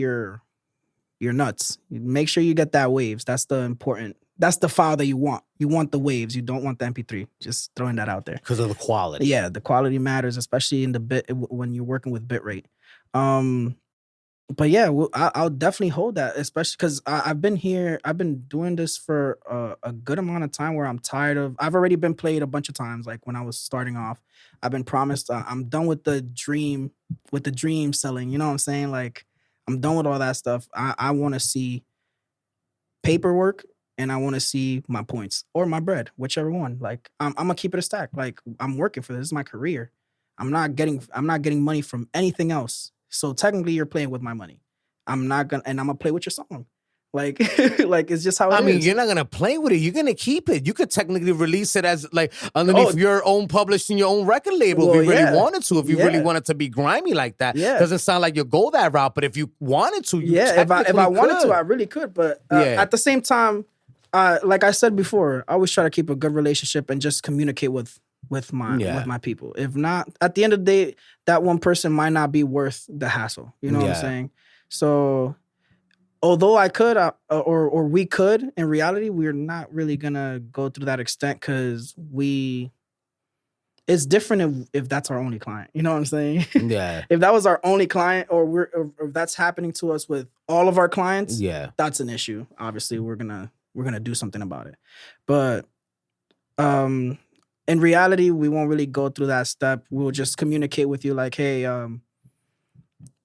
you're nuts. Make sure you get that waves. That's the file that you want. You want the waves. You don't want the MP3. Just throwing that out there. Because of the quality. Yeah, the quality matters, especially in the bit when you're working with bitrate. But yeah, I'll definitely hold that, especially because I've been doing this for a good amount of time where I'm tired of. I've already been played a bunch of times. Like when I was starting off, I've been promised I'm done with the dream selling. You know what I'm saying? Like I'm done with all that stuff. I want to see paperwork, and I want to see my points or my bread, whichever one. Like I'm gonna keep it a stack. Like I'm working for this. This is my career. I'm not getting money from anything else. So technically, you're playing with my money. I'm gonna play with your song. Like, like it's just how it is. I mean, you're not gonna play with it. You're gonna keep it. You could technically release it as like underneath your own publishing your own record label if you really wanted to. If you really wanted to be grimy like that, doesn't sound like you go that route. But if you wanted to, if I wanted to, I really could. But at the same time, like I said before, I always try to keep a good relationship and just communicate with my people. If not, at the end of the day, that one person might not be worth the hassle. You know what I'm saying? So although I could, or we could, in reality, we're not really gonna go through that extent because it's different if that's our only client. You know what I'm saying? Yeah. If that was our only client, or if that's happening to us with all of our clients, Yeah. that's an issue. Obviously, we're gonna do something about it. But in reality, we won't really go through that step. We'll just communicate with you like, hey,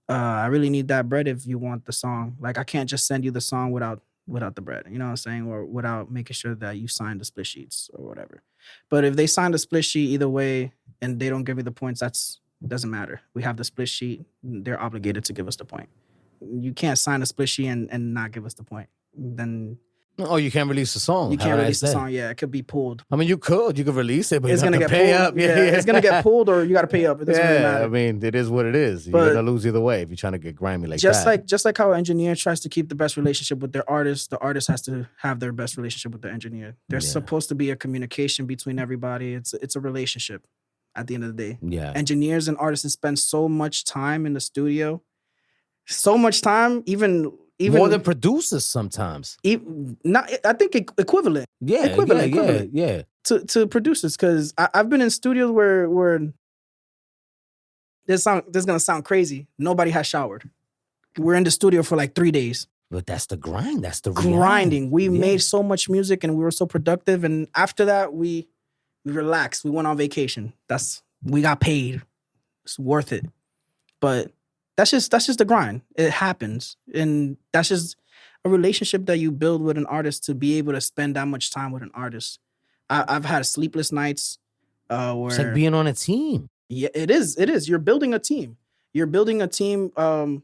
I really need that bread if you want the song. Like, I can't just send you the song without the bread. You know what I'm saying? Or without making sure that you sign the split sheets or whatever. But if they sign the split sheet either way and they don't give you the points, doesn't matter. We have the split sheet. They're obligated to give us the point. You can't sign a split sheet and not give us the point. Then Oh, you can't release the song. you can't release the song. Yeah, it could be pulled. I mean, you could release it, but It's you gonna have to get pay pulled. up. Yeah, it's gonna get pulled, or you got to pay up. It doesn't really matter. I mean, it is what it is. You're But- gonna lose either way if you're trying to get Grammy like just that. just like how an engineer tries to keep the best relationship with their artist, the artist has to have their best relationship with the engineer. There's Yeah. supposed to be a communication between everybody. It's a relationship at the end of the day. Yeah. Engineers and artists spend so much time in the studio, so much time, even More than producers sometimes. not. I think equivalent Yeah. Equivalent. Yeah. to producers, because I've been in studios where this gonna sound crazy. Nobody has showered. We're in the studio for like 3 days. But that's the grind. That's the reality. Grinding. We Yeah. made so much music and we were so productive. And after that, we relaxed. We went on vacation. We got paid. It's worth it. But that's just the grind. It happens. And that's just a relationship that you build with an artist to be able to spend that much time with an artist. I've had sleepless nights where It's like being on a team yeah, it is. You're building a team. You're building a team of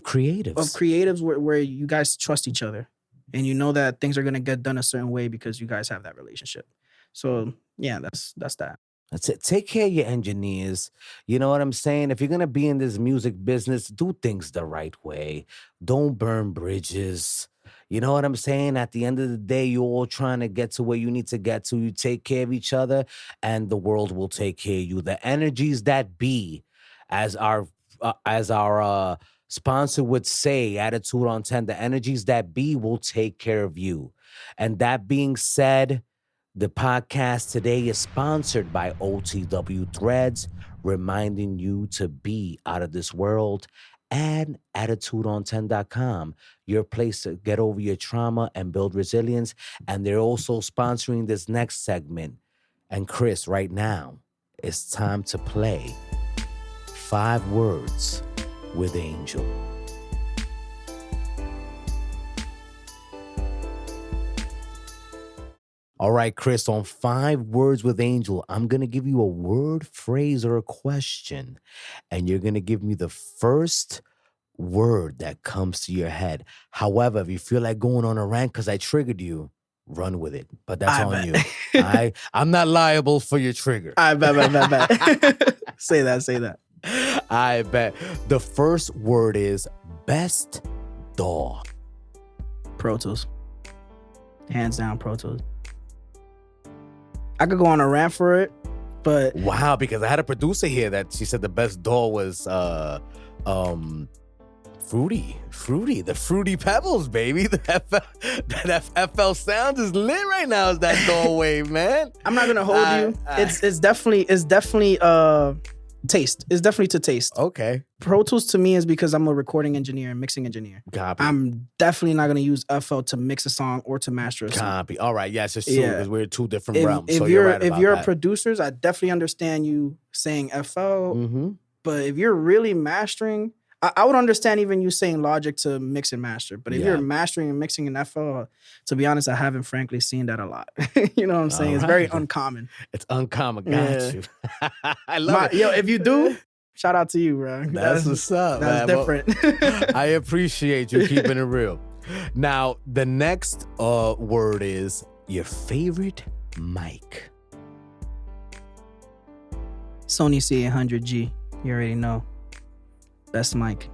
creatives. where you guys trust each other and you know that things are going to get done a certain way because you guys have that relationship. So yeah, that's that. That's it. Take care of your engineers. You know what I'm saying? If you're gonna be in this music business, do things the right way. Don't burn bridges. You know what I'm saying? At the end of the day, you're all trying to get to where you need to get to. You take care of each other, and the world will take care of you. The energies that be, as our sponsor would say, Attitude on 10, the energies that be will take care of you. And that being said, the podcast today is sponsored by OTW Threads, reminding you to be out of this world, and AttitudeOn10.com, your place to get over your trauma and build resilience. And they're also sponsoring this next segment. And Chris, right now, it's time to play 5 Words with Angel. All right, Chris, on 5 Words with Angel, I'm going to give you a word, phrase, or a question, and you're going to give me the first word that comes to your head. However, if you feel like going on a rant because I triggered you, run with it. But that's on you. I'm not liable for your trigger. I bet. Say that. I bet. The first word is best DAW. Pro Tools. Hands down, Pro Tools. I could go on a rant for it, but Wow, because I had a producer here that she said the best DAW was Fruity, the Fruity Pebbles, baby. That FL sound is lit right now. Is that DAW wave, man? I'm not gonna hold you. It's definitely taste. It's definitely to taste. Okay. Pro Tools to me is because I'm a recording engineer and mixing engineer. Copy. I'm definitely not gonna use FL to mix a song or to master a song. Copy. All right. Yes, it's true Yeah. because we're 2 different If, realms. if So you're right if about you're that. producers, I definitely understand you saying FL. Mm-hmm. But if you're really mastering, I would understand even you saying Logic to mix and master. But if Yeah. you're mastering and mixing in FL, to be honest, I haven't frankly seen that a lot. You know what I'm saying? All It's very right. uncommon. It's uncommon. Got Yeah. you. I love it. Yo, if you do, shout out to you, bro. That's what's up, That's man. Well, different. I appreciate you keeping it real. Now, the next word is your favorite mic. Sony C800G. You already know. Best mic.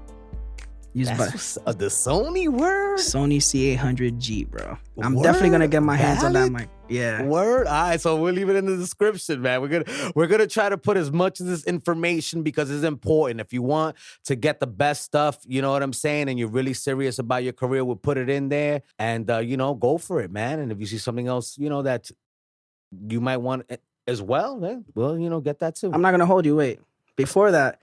Used by The Sony word? Sony C800G, bro. I'm Word? definitely gonna get my hands on that Valid? mic. Yeah. Word. All right, so we'll leave it in the description, man. We're gonna try to put as much of this information because it's important. If you want to get the best stuff, you know what I'm saying, and you're really serious about your career, we'll put it in there and go for it, man. And if you see something else, that you might want as well, then we'll get that too. I'm not gonna hold you. Wait. Before that,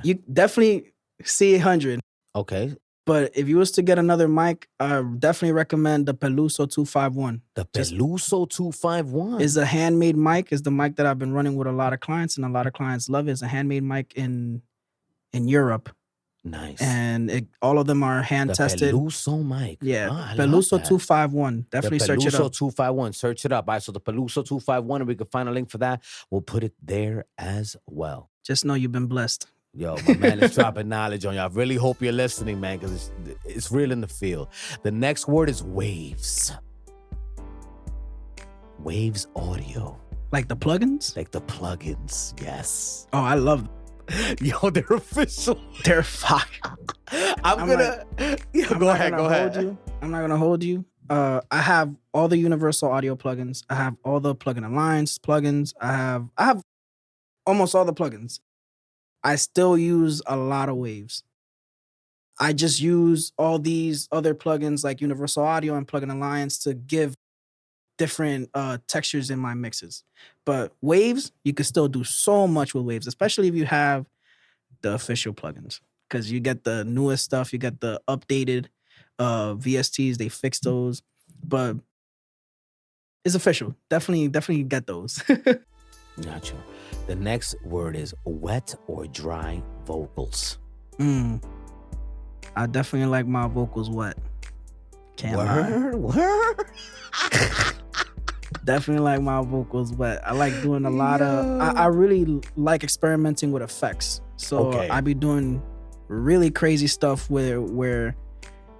you definitely C800. Okay. But if you was to get another mic, I definitely recommend the Peluso 251. The Peluso 251 is a handmade mic. Is the mic that I've been running with a lot of clients, and a lot of clients love it. It's a handmade mic in Europe. Nice. And all of them are hand tested. Peluso mic. Yeah. Peluso 251. Definitely search it up. Peluso 251. Search it up. All right. So the Peluso 251, and we can find a link for that. We'll put it there as well. Just know you've been blessed. Yo, my man is dropping knowledge on you. I really hope you're listening, man, because it's real in the field. The next word is waves. Waves audio. Like the plugins? Like the plugins, yes. Oh, I love them. Yo, they're official. They're fire. I'm gonna go ahead. I'm not gonna hold you. I have all the universal audio plugins. I have all the plugin alliance plugins. I have almost all the plugins. I still use a lot of waves. I just use all these other plugins like Universal Audio and Plugin Alliance to give different textures in my mixes. But waves, you can still do so much with waves, especially if you have the official plugins. Because you get the newest stuff, you get the updated VSTs, they fix those. But it's official. Definitely get those. Gotcha. The next word is wet or dry vocals. I definitely like my vocals wet. Can't lie. Word. Definitely like my vocals wet. I like doing a lot of. I really like experimenting with effects. So I be doing really crazy stuff where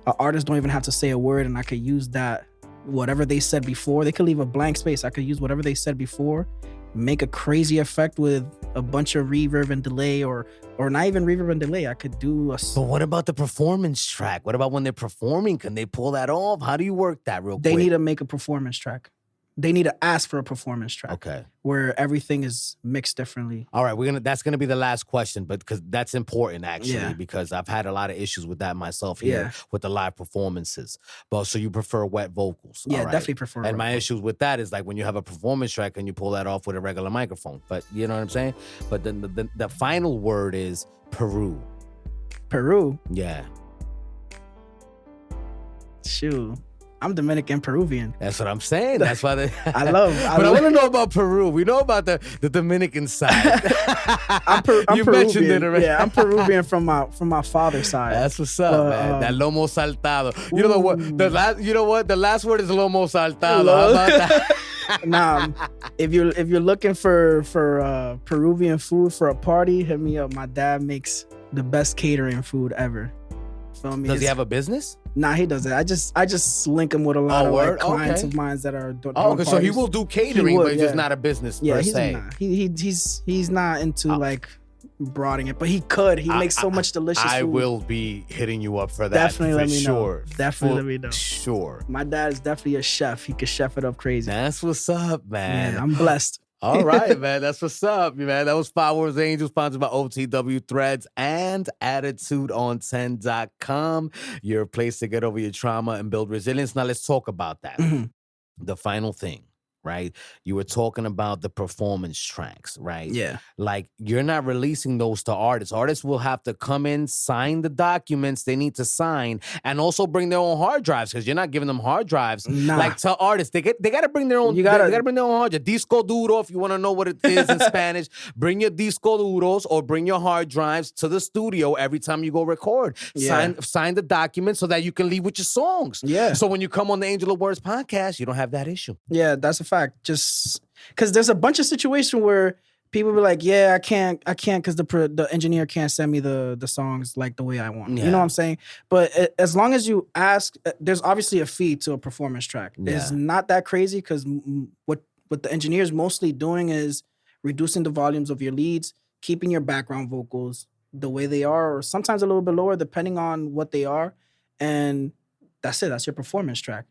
artists don't even have to say a word, and I could use that whatever they said before. They could leave a blank space. I could use whatever they said before, make a crazy effect with a bunch of reverb and delay, or not even reverb and delay. I could do a. But what about the performance track? What about when they're performing? Can they pull that off? How do you work that real quick? They need to make a performance track. They need to ask for a performance track. Okay. Where everything is mixed differently. All right, that's gonna be the last question, but because that's important actually, because I've had a lot of issues with that myself here with the live performances. But so you prefer wet vocals? Yeah, all right. definitely prefer. And my issues with that is like when you have a performance track and you pull that off with a regular microphone. But you know what I'm saying? But then the final word is Peru. Peru. Yeah. Shoot. I'm Dominican Peruvian. That's what I'm saying. That's why I want to know about Peru. We know about the Dominican side. I'm you Peruvian. mentioned it already. Yeah, I'm Peruvian from my father's side. That's what's up, man. That lomo saltado. You know what? The last word is lomo saltado. How about that? Nah, if you're looking for Peruvian food for a party, hit me up. My dad makes the best catering food ever. Feel me? Does he have a business? Nah, he doesn't. I just link him with a lot of clients of mine that are doing okay, so he will do catering, but he's just not a business per se. He's not into like broadening it, but he could. He makes so much delicious food. I will be hitting you up for that. Definitely let me know. Definitely let me know. Sure. My dad is definitely a chef. He could chef it up crazy. That's what's up, man. Yeah, I'm blessed. All right, man. That's what's up, man. That was Five Words Angels, sponsored by OTW Threads and AttitudeOn10.com. Your place to get over your trauma and build resilience. Now, let's talk about that. Mm-hmm. The final thing, right? You were talking about the performance tracks, right? Yeah. Like, you're not releasing those to artists. Artists will have to come in, sign the documents they need to sign, and also bring their own hard drives, because you're not giving them hard drives. Nah. Like, to artists, they got to bring their own. They got to bring their own hard drive. Disco duro, if you want to know what it is in Spanish. Bring your disco duros or bring your hard drives to the studio every time you go record. Yeah. Sign the documents so that you can leave with your songs. Yeah. So when you come on the Angel of Words podcast, you don't have that issue. Yeah, that's a fact. Just because there's a bunch of situations where people be like, yeah, I can't because the engineer can't send me the songs like the way I want. Yeah. You know what I'm saying? But as long as you ask, there's obviously a fee to a performance track. Yeah. It's not that crazy because what the engineer is mostly doing is reducing the volumes of your leads, keeping your background vocals the way they are, or sometimes a little bit lower, depending on what they are. And that's it. That's your performance track.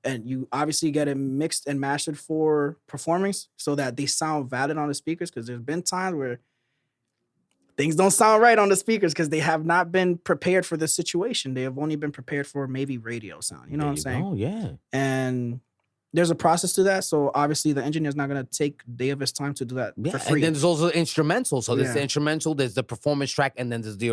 And you obviously get it mixed and mastered for performance so that they sound valid on the speakers. Because there's been times where things don't sound right on the speakers because they have not been prepared for the situation. They have only been prepared for maybe radio sound. You know what I'm saying? Oh, yeah. And there's a process to that. So obviously the engineer's not going to take a day of his time to do that for free. And then there's also instrumental. So there's the instrumental, there's the performance track, and then there's the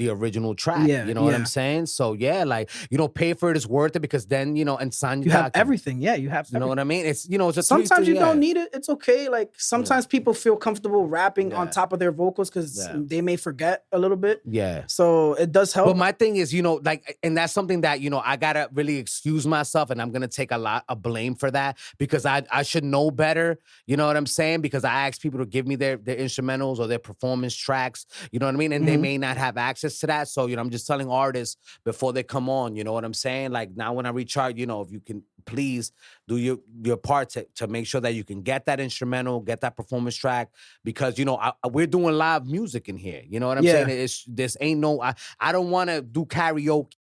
original track. You know what I'm saying? So yeah, like, you know, pay for it is worth it, because then, you know, and sign you have everything. Yeah, you have you know what I mean? It's, you know, it's a sometimes you don't need it. It's okay. Like sometimes people feel comfortable rapping on top of their vocals because they may forget a little bit. Yeah. So it does help. But my thing is, you know, like, and that's something that, you know, I gotta really excuse myself, and I'm gonna take a lot of blame for that, because I should know better. You know what I'm saying? Because I ask people to give me their instrumentals or their performance tracks. You know what I mean? And they may not have access to that. So, you know, I'm just telling artists before they come on, you know what I'm saying? Like, now when I reach out, you know, if you can please do your part to make sure that you can get that instrumental, get that performance track, because, you know, we're doing live music in here. You know what I'm saying? This ain't no, I don't want to do karaoke.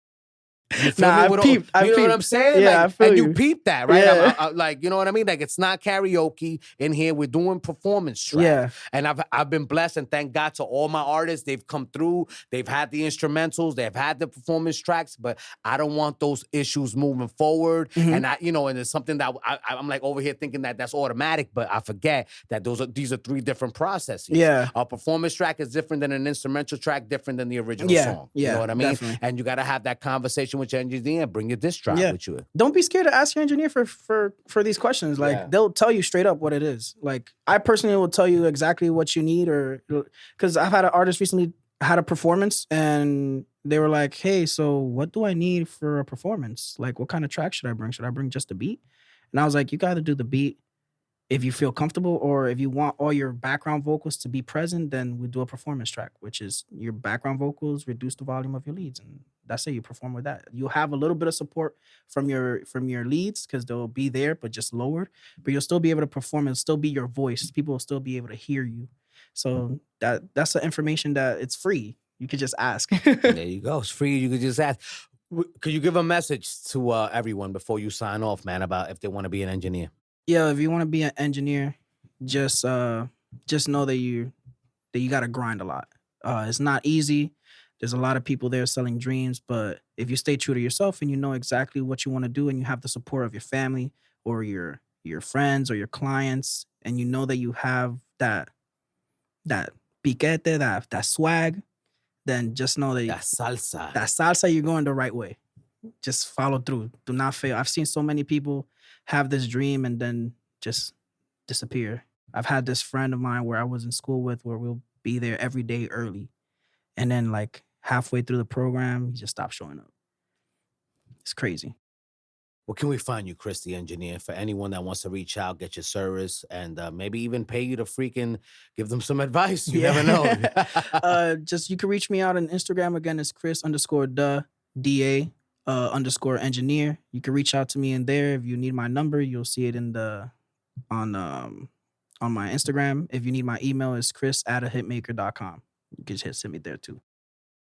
You feel me? I peeped. You know what I'm saying? Yeah, like, I feel and you. you peep that, right? Yeah. Like, you know what I mean? Like, it's not karaoke in here. We're doing performance track. Yeah. And I've been blessed, and thank God to all my artists. They've come through. They've had the instrumentals. They've had the performance tracks. But I don't want those issues moving forward. And you know, and it's something that I'm like over here thinking that that's automatic, but I forget that these are three different processes. Yeah. A performance track is different than an instrumental track, different than the original song. Yeah. You know what I mean? Definitely. And you got to have that conversation with your engineer. Bring your diss track with you. Don't be scared to ask your engineer for these questions. Like they'll tell you straight up what it is. Like I personally will tell you exactly what you need, or because I've had an artist recently had a performance and they were like, hey, so what do I need for a performance? Like, what kind of track should I bring? Should I bring just a beat? And I was like, you got to do the beat if you feel comfortable, or if you want all your background vocals to be present, then we do a performance track, which is your background vocals, reduce the volume of your leads, and that's it. You perform with that. You'll have a little bit of support from your leads because they'll be there, but just lowered. But you'll still be able to perform. It'll still be your voice. People will still be able to hear you. So that's the information that it's free. You could just ask. There you go. It's free. You could just ask. Could you give a message to everyone before you sign off, man, about if they want to be an engineer? Yeah, if you want to be an engineer, just know that you got to grind a lot. It's not easy. There's a lot of people there selling dreams, but if you stay true to yourself and you know exactly what you want to do, and you have the support of your family or your friends or your clients, and you know that you have that piquete, that swag, then just know that that salsa, you're going the right way. Just follow through. Do not fail. I've seen so many people have this dream and then just disappear. I've had this friend of mine where I was in school with, where we'll be there every day early, and then like halfway through the program, he just stopped showing up. It's crazy. Where can we find you, Chris, the engineer? For anyone that wants to reach out, get your service, and maybe even pay you to freaking give them some advice. You never know. Just you can reach me out on Instagram. Again, it's Chris_DA _engineer. You can reach out to me in there. If you need my number, you'll see it in on my Instagram. If you need my email, it's chris@ahitmaker.com. You can just send me there too.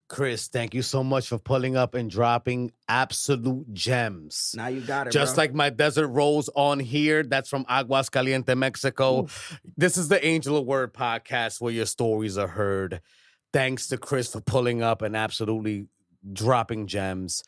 Chris, thank you so much for pulling up and dropping absolute gems. Now you got it, Just bro. like my desert rose on here. That's from Aguascalientes, Mexico. Ooh. This is the Angel of Word podcast where your stories are heard. Thanks to Chris for pulling up and absolutely dropping gems.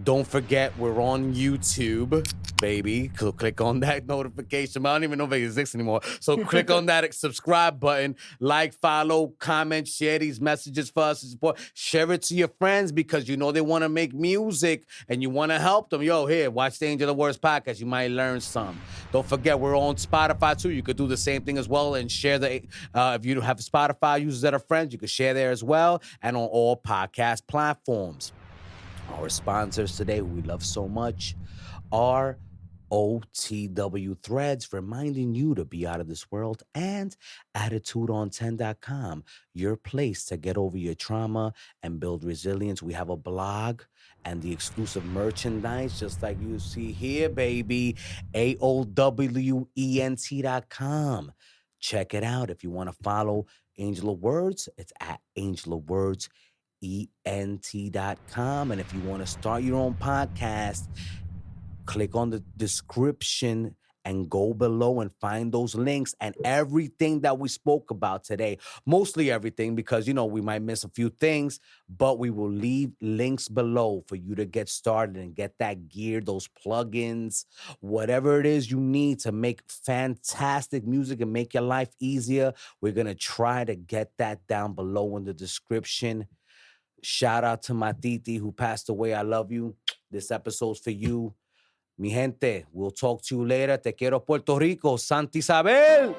Don't forget, we're on YouTube, baby. Click on that notification. I don't even know if it exists anymore. So click on that subscribe button. Like, follow, comment, share these messages for us to support. Share it to your friends because you know they want to make music and you want to help them. Yo, here, watch the Angel of Words podcast. You might learn some. Don't forget, we're on Spotify too. You could do the same thing as well and share if you have Spotify users that are friends, you can share there as well, and on all podcast platforms. Our sponsors today, who we love so much, are OTW Threads, reminding you to be out of this world, and AttitudeOn10.com, your place to get over your trauma and build resilience. We have a blog and the exclusive merchandise, just like you see here, baby, AOWENT.com. Check it out if you want to follow Angel of Words, it's at angelofwordsent.com. And if you want to start your own podcast, click on the description and go below and find those links and everything that we spoke about today. Mostly everything, because, you know, we might miss a few things, but we will leave links below for you to get started and get that gear, those plugins, whatever it is you need to make fantastic music and make your life easier. We're going to try to get that down below in the description. Shout out to my titi who passed away. I love you. This episode's for you. Mi gente, we'll talk to you later. Te quiero, Puerto Rico. Santa Isabel.